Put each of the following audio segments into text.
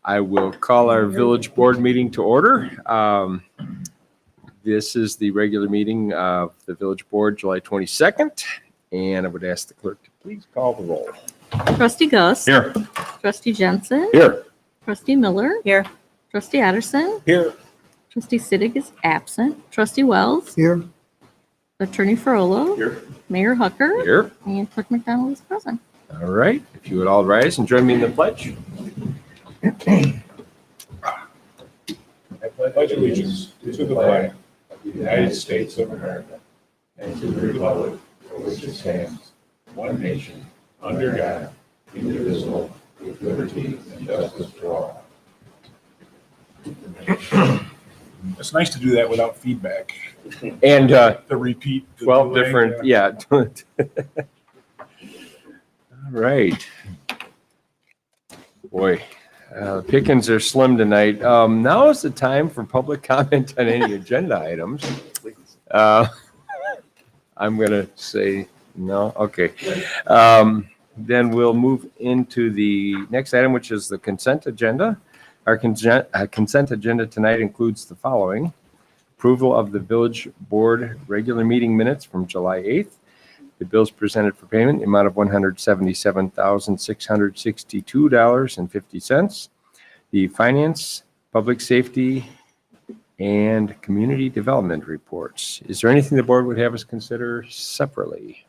I will call our village board meeting to order. This is the regular meeting of the village board, July 22nd, and I would ask the clerk to please call the roll. Trustee Gus. Here. Trustee Jensen. Here. Trustee Miller. Here. Trustee Addison. Here. Trustee Siddick is absent. Trustee Wells. Here. Attorney Ferrolo. Here. Mayor Hucker. Here. And Clerk McDonald is present. All right, if you would all rise and join me in the pledge. I pledge allegiance to the flag of the United States of America and to the republic for which it stands, one nation, under God, indivisible, with liberty and justice for all. It's nice to do that without feedback. And To repeat. the 12 delay, different, yeah. All right. Boy, pickings are slim tonight. Now is the time for public comment on any agenda items. I'm going to say no. Okay. Then we'll move into the next item, which is the consent agenda. Our consent agenda tonight includes the following: approval of the village board regular meeting minutes from July 8th. The bills presented for payment, the amount of $177,662.50. The finance, public safety, and community development reports. Is there anything the board would have us consider separately?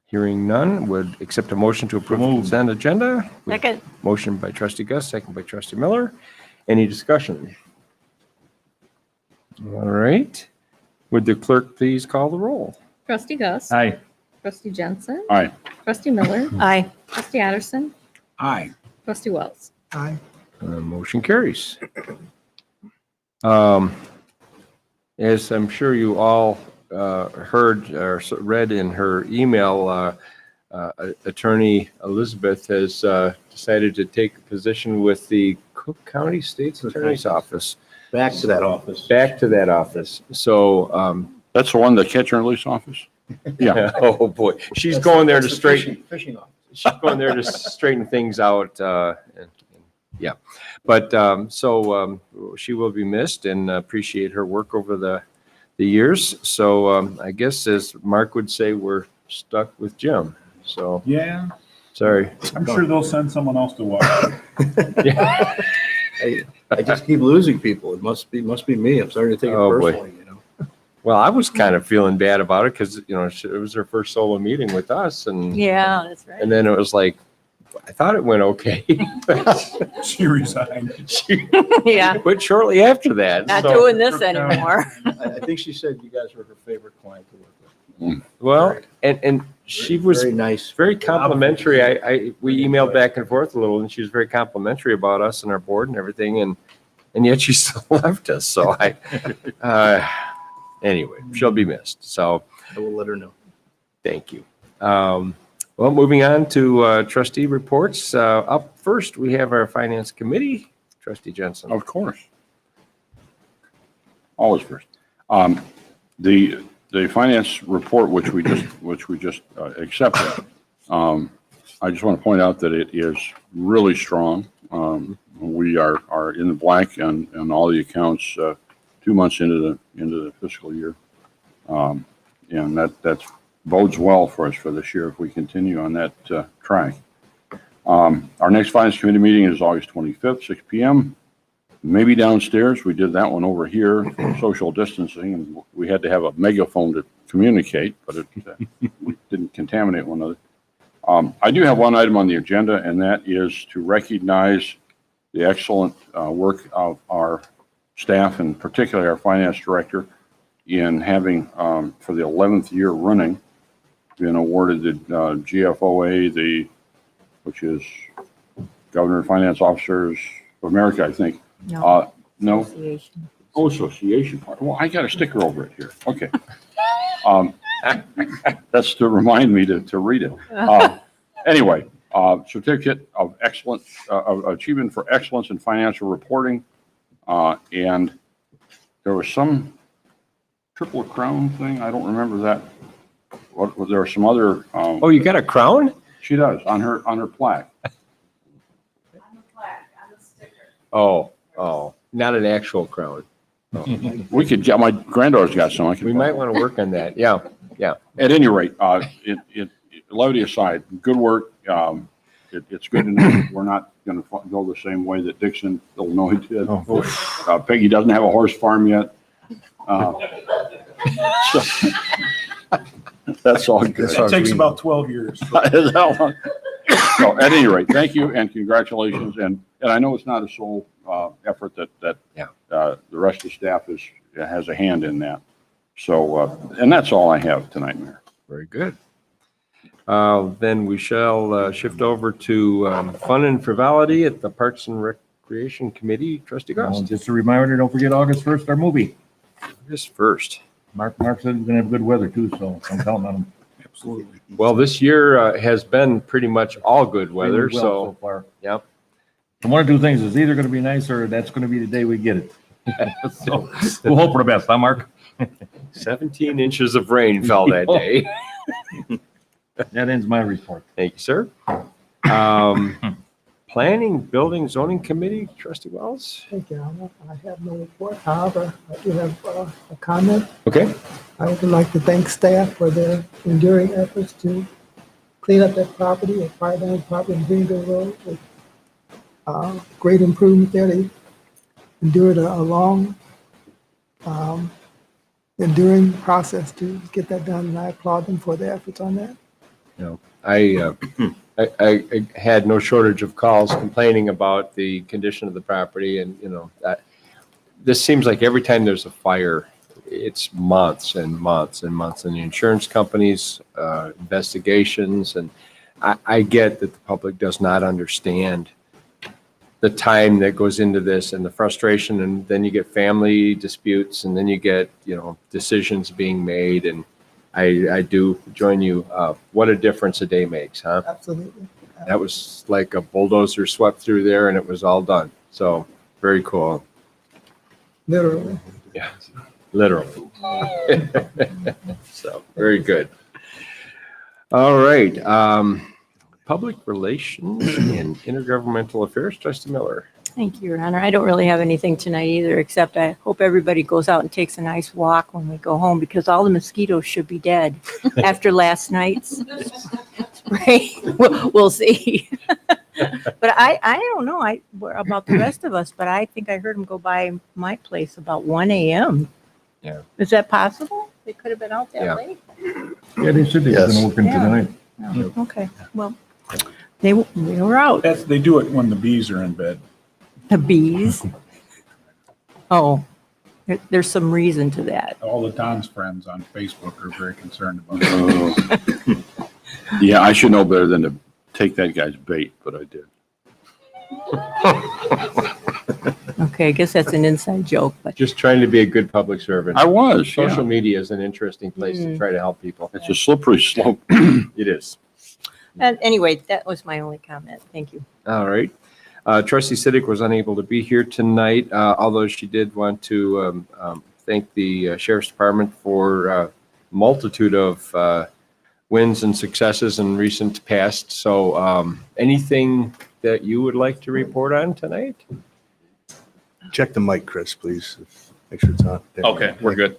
Hearing none, would accept a motion to approve the consent agenda. Second. Motion by trustee Gus, second by trustee Miller. Any discussion? All right. Would the clerk please call the roll? Trustee Gus. Aye. Trustee Jensen. Aye. Trustee Miller. Aye. Trustee Addison. Aye. Trustee Wells. Aye. Motion carries. As I'm sure you all heard or read in her email, Attorney Elizabeth has decided to take a position with the Cook County State's Attorney's Office. Back to that office. Back to that office. So, That's the one, the catch and release office? Yeah. oh boy, she's going there to That's the straighten. fishing office. She's going there to straighten things out. Yeah, but she will be missed, and appreciate her work over the years. So I guess, as Mark would say, we're stuck with Jim. So Yeah, sorry. I'm sure they'll send someone else to watch. Yeah. I just keep losing people. It must be me. I'm starting to take it Oh, boy. personally, you know. Well, I was kind of feeling bad about it because it was her first solo meeting with us, and Yeah, that's right. and then it was like, I thought it went okay. She resigned. She Yeah, quit shortly after that. not so- doing this anymore. I think she said you guys were her favorite client to work with. Well, and she was Very nice. very complimentary. We emailed back and forth a little, and she was very complimentary about us and our board and everything, and yet she still left us. So anyway, she'll be missed. So I will let her know. thank you. Well, moving on to trustee reports. Up first, we have our finance committee. Trustee Jensen. Of course. Always first. The finance report, which we just accepted, I just want to point out that it is really strong. We are in the black on all the accounts 2 months into the fiscal year, and that bodes well for us for this year if we continue on that track. Our next finance committee meeting is August 25th, 6 p.m. Maybe downstairs. We did that one over here for social distancing, and we had to have a megaphone to communicate, but we didn't contaminate one another. I do have one item on the agenda, and that is to recognize the excellent work of our staff, and particularly our finance director, in having, for the 11th year running, been awarded the GFOA, which is Governor and Finance Officers of America, I think. No. No? Association. Oh, association part. Well, I got a sticker over it here. Okay. That's to remind me to read it. Anyway, certificate of excellence, of achievement for excellence in financial reporting. And there was some Triple Crown thing. I don't remember that. There were some other. Oh, you got a crown? She does, on her plaque. Oh, not an actual crown. We could get, my granddaughter's got some. I could. We might want to work on that. Yeah. At any rate, levity aside, good work. It's good to know we're not going to go the same way that Dixon, Illinois did. Peggy doesn't have a horse farm yet. So, that's all good. It takes about 12 years. So at any rate, thank you and congratulations. And I know it's not a sole effort that the rest of the staff has a hand in that. So, and that's all I have tonight, Mayor. Very good. Then we shall shift over to fun and frivolity at the Parks and Recreation Committee. Trustee Goss. Just a reminder, don't forget August 1st, our movie. August 1st. Mark said he's gonna have good weather too, so I'm counting on him. Absolutely. Well, this year has been pretty much all good weather, Really well so far. yep. So one of two things is either gonna be nice or that's gonna be the day we get it. So we'll hope for the best, huh, Mark? 17 inches of rain fell that day. That ends my report. Thank you, sir. Planning, Building, Zoning Committee, Trustee Wells. Thank you, Honor. I have no report. However, I do have a comment. Okay. I would like to thank staff for their enduring efforts to clean up that property at Fire Dam property in Greenville Road. With great improvement there. They endured a long, enduring process to get that done, and I applaud them for their efforts on that. I had no shortage of calls complaining about the condition of the property, and that this seems like every time there's a fire, it's months and months and months, and the insurance companies, investigations, and I get that the public does not understand the time that goes into this and the frustration, and then you get family disputes, and then you get decisions being made, and I do join you. What a difference a day makes, huh? Absolutely. That was like a bulldozer swept through there and it was all done. So very cool. Literally. Yeah, literally. So very good. All right. Public Relations and Intergovernmental Affairs, Trustee Miller. Thank you, Your Honor. I don't really have anything tonight either, except I hope everybody goes out and takes a nice walk when we go home, because all the mosquitoes should be dead after last night's spray. We'll see. But I don't know about the rest of us, but I think I heard them go by my place about 1 a.m. Yeah. Is that possible? They could have been out that Yeah. late? Yeah, they said they were gonna work into Yeah. tonight. Oh, okay, well, they were out. They do it when the bees are in bed. The bees? Oh, there's some reason to that. All the Don's friends on Facebook are very concerned about it. Yeah, I should know better than to take that guy's bait, but I did. Okay, I guess that's an inside joke, but Just trying to be a good public servant. I was, Social yeah. media is an interesting place to try to help people. It's a slippery slope. It is. anyway, that was my only comment. Thank you. All right. Trustee Siddick was unable to be here tonight, although she did want to thank the Sheriff's Department for a multitude of wins and successes in recent past. So anything that you would like to report on tonight? Check the mic, Chris, please. Make sure it's on. There. Okay, we're good.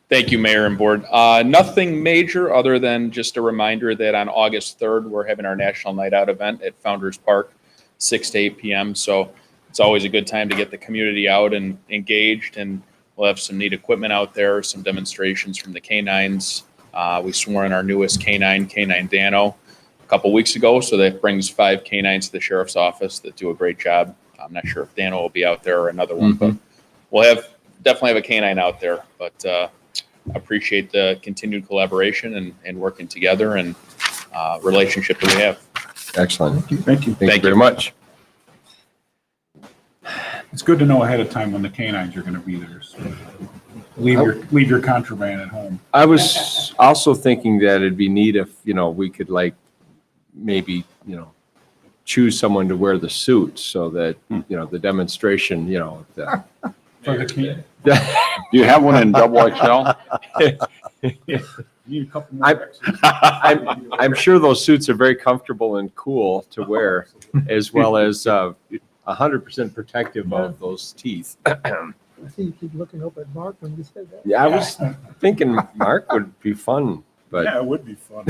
Thank you, Mayor and Board. Nothing major other than just a reminder that on August 3rd, we're having our National Night Out event at Founders Park, 6 to 8 p.m. So it's always a good time to get the community out and engaged, and we'll have some neat equipment out there, some demonstrations from the canines. We swore in our newest canine Dano, a couple weeks ago, so that brings 5 canines to the Sheriff's Office that do a great job. I'm not sure if Dano will be out there or another one, but we'll definitely have a canine out there. But appreciate the continued collaboration and working together and relationship that we have. Excellent. Thank you. Thank you very much. It's good to know ahead of time when the canines are going to be there. So leave your contraband at home. I was also thinking that it'd be neat if, we could maybe, choose someone to wear the suit so that, the demonstration, the, For the can- Do you have one in double XL? You need a couple more. I- exits. I'm sure those suits are very comfortable and cool to wear, as well as 100% protective of those teeth. I see you keep looking up at Mark when you said that. Yeah, I was thinking Mark would be fun, but Yeah, it would be fun.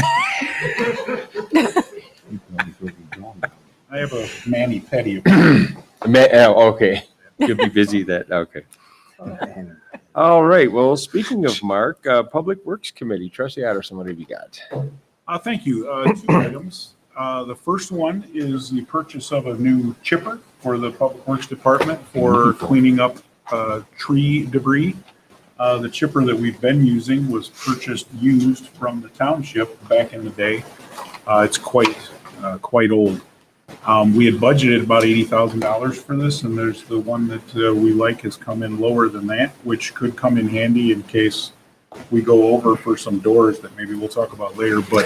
I have a mani pedi. okay, you'll be busy that, okay. All right, well, speaking of Mark, Public Works Committee, Trustee Addison, what have you got? Thank you. 2 items. The first one is the purchase of a new chipper for the Public Works Department for cleaning up tree debris. The chipper that we've been using was purchased used from the township back in the day. It's quite old. We had budgeted about $80,000 for this, and there's the one that we like has come in lower than that, which could come in handy in case we go over for some doors that maybe we'll talk about later. But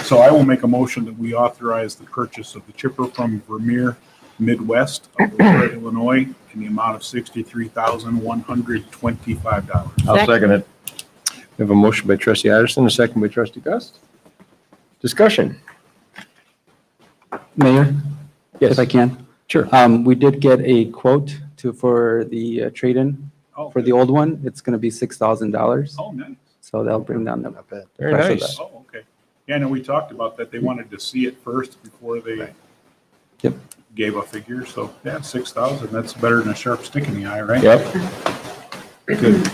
so I will make a motion that we authorize the purchase of the chipper from Vermeer Midwest of Aurora, Illinois, in the amount of $63,125. I'll second it. We have a motion by Trustee Addison, a second by Trustee Gust. Discussion. Mayor, Yes. if I can. Sure. We did get a quote for the trade-in Oh, for the old one. It's going to be $6,000. oh, nice. So that'll bring down the Not bad. Very price of nice. Oh, okay. Yeah, no, we talked about that. They wanted to see it first before they Yep. gave a figure. So yeah, 6,000. That's better than a sharp stick in the eye, right? Yep. Good.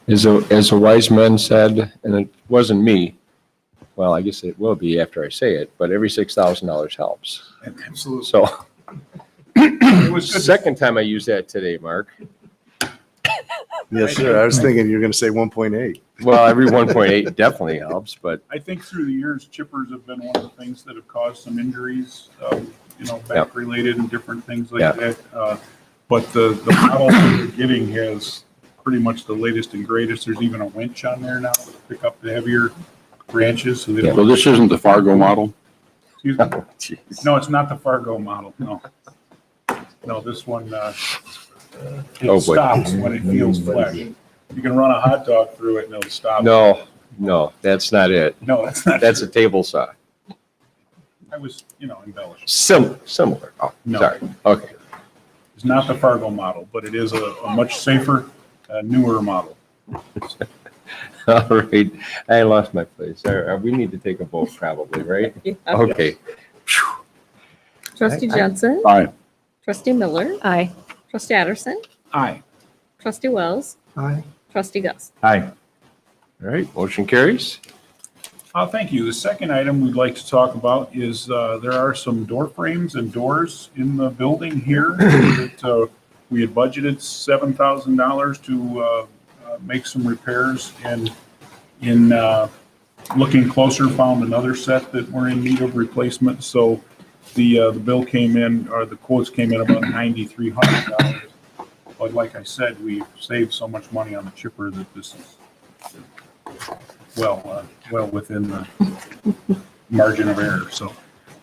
As a wise man said, and it wasn't me, well, I guess it will be after I say it, but every $6,000 helps. Absolutely. So, It was good. second time I used that today, Mark. Yes, sir. I was thinking you're going to say 1.8. Well, every 1.8 definitely helps, but I think through the years, chippers have been one of the things that have caused some injuries, back related and different things like Yeah. that. But the model that we're getting has pretty much the latest and greatest. There's even a winch on there now to pick up the heavier branches. So they Yeah. So don't, this isn't the Fargo model? excuse me. oh, jeez. No, it's not the Fargo model. No. No, this one, Oh, it boy. stops when it feels flesh. You can run a hot dog through it and it'll stop. No, that's not it. No, that's not. That's a true. table saw. I was, embellishing. Similar. Oh, No. sorry. Okay. It's not the Fargo model, but it is a much safer, newer model. All right. I lost my place. We need to take a vote probably, right? Yeah. Okay. Trustee Jensen, Aye. Trustee Miller, Aye. Trustee Addison, Aye. Trustee Wells, Aye. Trustee Gust. Aye. All right. Motion carries. Thank you. The second item we'd like to talk about is there are some door frames and doors in the building here that we had budgeted $7,000 to make some repairs, and in looking closer, found another set that were in need of replacement. So the bill came in, or the quotes came in about $9,300. But like I said, we saved so much money on the chipper that this is well within the margin of error. So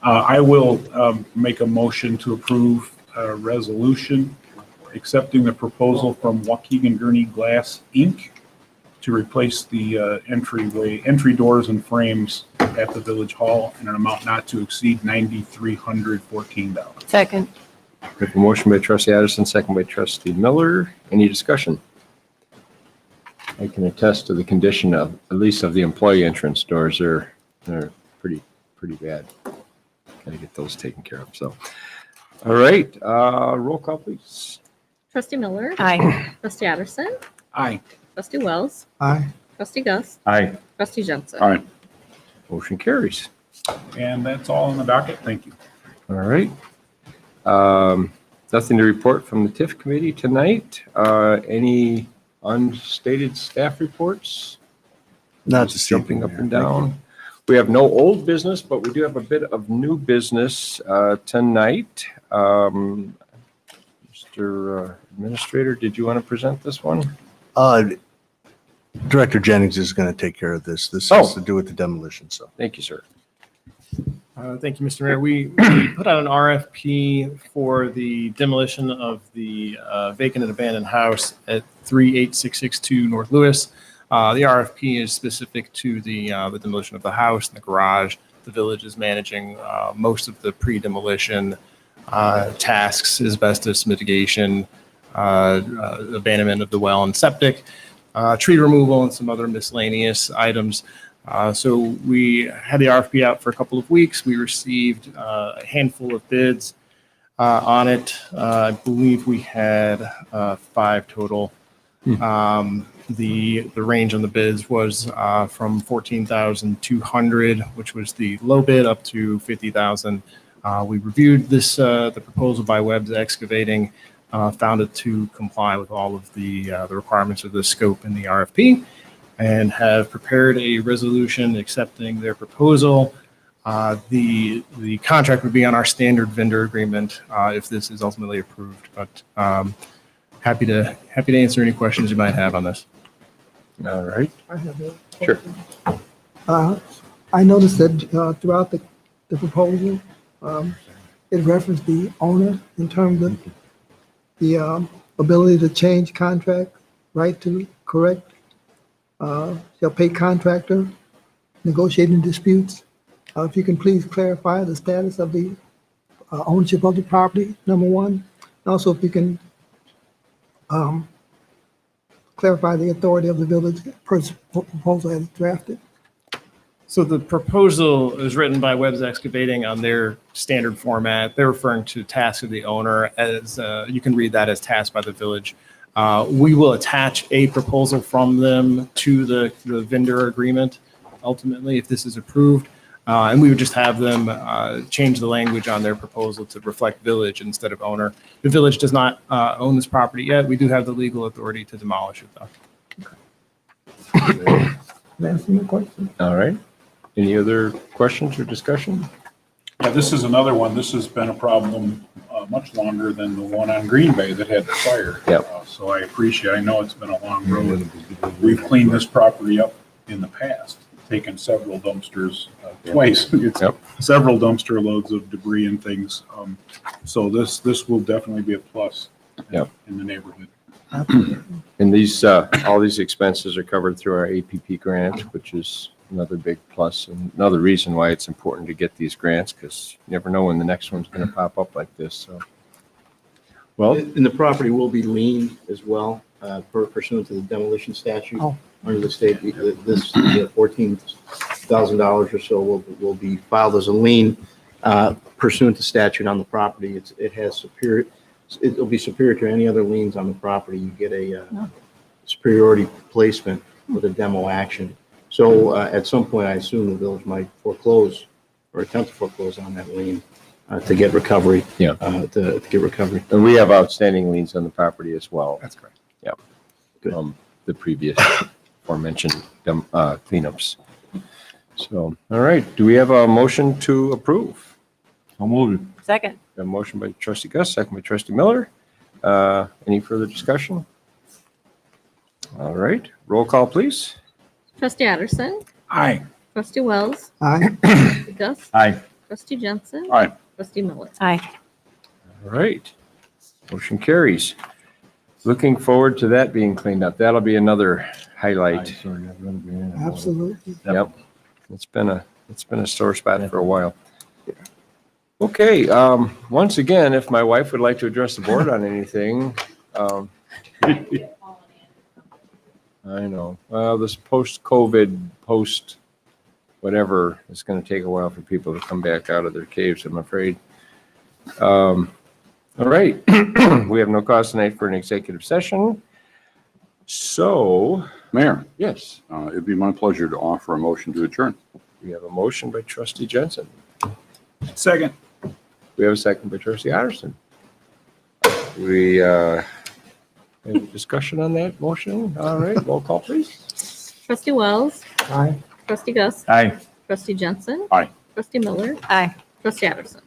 I will make a motion to approve a resolution accepting the proposal from Waukegan Gurney Glass, Inc. to replace the entry doors and frames at the Village Hall in an amount not to exceed $9,314. Second. We have a motion by Trustee Addison, second by Trustee Miller. Any discussion? I can attest to the condition of, at least of the employee entrance doors. They're pretty bad. Gotta get those taken care of, so. All right, roll call, please. Trustee Miller, Aye. Trustee Addison, Aye. Trustee Wells, Aye. Trustee Gust, Aye. Trustee Jensen. Aye. Motion carries. And that's all on the docket. Thank you. All right. Nothing to report from the TIF committee tonight. Any unstated staff reports? Not Just this jumping evening, up and Mayor. Thank you. down. We have no old business, but we do have a bit of new business tonight. Mr. Administrator, did you want to present this one? Director Jennings is going to take care of this. This Oh. has to do with the demolition, so. Thank you, sir. Thank you, Mr. Mayor. We put out an RFP for the demolition of the vacant and abandoned house at 38662 North Lewis. The RFP is specific to the demolition of the house and the garage. The village is managing most of the pre-demolition tasks, asbestos mitigation, abandonment of the well and septic, tree removal, and some other miscellaneous items. So we had the RFP out for a couple of weeks. We received a handful of bids on it. I believe we had 5 total. The range on the bids was from $14,200, which was the low bid, up to $50,000. We reviewed the proposal by Webb's Excavating, found it to comply with all of the requirements of the scope in the RFP, and have prepared a resolution accepting their proposal. The contract would be on our standard vendor agreement if this is ultimately approved, but happy to answer any questions you might have on this. All right. I have a Sure. question. I noticed that throughout the proposal, it referenced the owner in terms of the ability to change contract, right to correct, shall pay contractor, negotiating disputes. If you can please clarify the status of the ownership of the property, number one. Also, if you can clarify the authority of the village proposal as drafted. So the proposal is written by Webb's Excavating on their standard format. They're referring to task of the owner as, you can read that as task by the village. We will attach a proposal from them to the vendor agreement ultimately if this is approved. And we would just have them change the language on their proposal to reflect village instead of owner. The village does not own this property yet. We do have the legal authority to demolish it though. Can I ask you a question? All right. Any other questions or discussion? Yeah, this is another one. This has been a problem much longer than the one on Green Bay that had the fire. Yep. So I know it's been a long road. We've cleaned this property up in the past, taken several dumpsters twice. It's Yep. several dumpster loads of debris and things. So this will definitely be a plus Yep. in the neighborhood. And these, all these expenses are covered through our APP grant, which is another big plus and another reason why it's important to get these grants, because you never know when the next one's going to pop up like this. So, well, And the property will be lien as well, pursuant to the demolition statute. Oh. Under the state, this $14,000 or so will be filed as a lien pursuant to statute on the property. It'll be superior to any other liens on the property. You get a superiority placement with a demo action. So at some point, I assume the village might foreclose or attempt to foreclose on that lien to get recovery. Yeah. To get recovery. and we have outstanding liens on the property as well. That's correct. Good. The previous aforementioned cleanups. So, all right. Do we have a motion to approve? I'll move it. Second. A motion by trustee Gus, second by trustee Miller. Any further discussion? All right. Roll call, please. Trustee Addison. Aye. Trustee Wells. Aye. Trustee Gus. Aye. Trustee Jensen. Aye. Trustee Miller. Aye. All right. Motion carries. Looking forward to that being cleaned up. That'll be another highlight. Absolutely. Yep. It's been a sore spot for a while. Okay, once again, if my wife would like to address the board on anything, I know, well, this post-COVID, post-whatever, it's gonna take a while for people to come back out of their caves, I'm afraid. All right, we have no cause tonight for an executive session. So, Mayor, yes, it'd be my pleasure to offer a motion to adjourn. we have a motion by trustee Jensen. Second. We have a second by trustee Otterson. We, any discussion on that motion? All right, roll call, please. Trustee Wells. Aye. Trustee Gus. Aye. Trustee Jensen. Aye. Trustee Miller. Aye. Trustee Addison.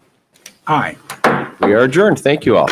Aye. We are adjourned. Thank you all.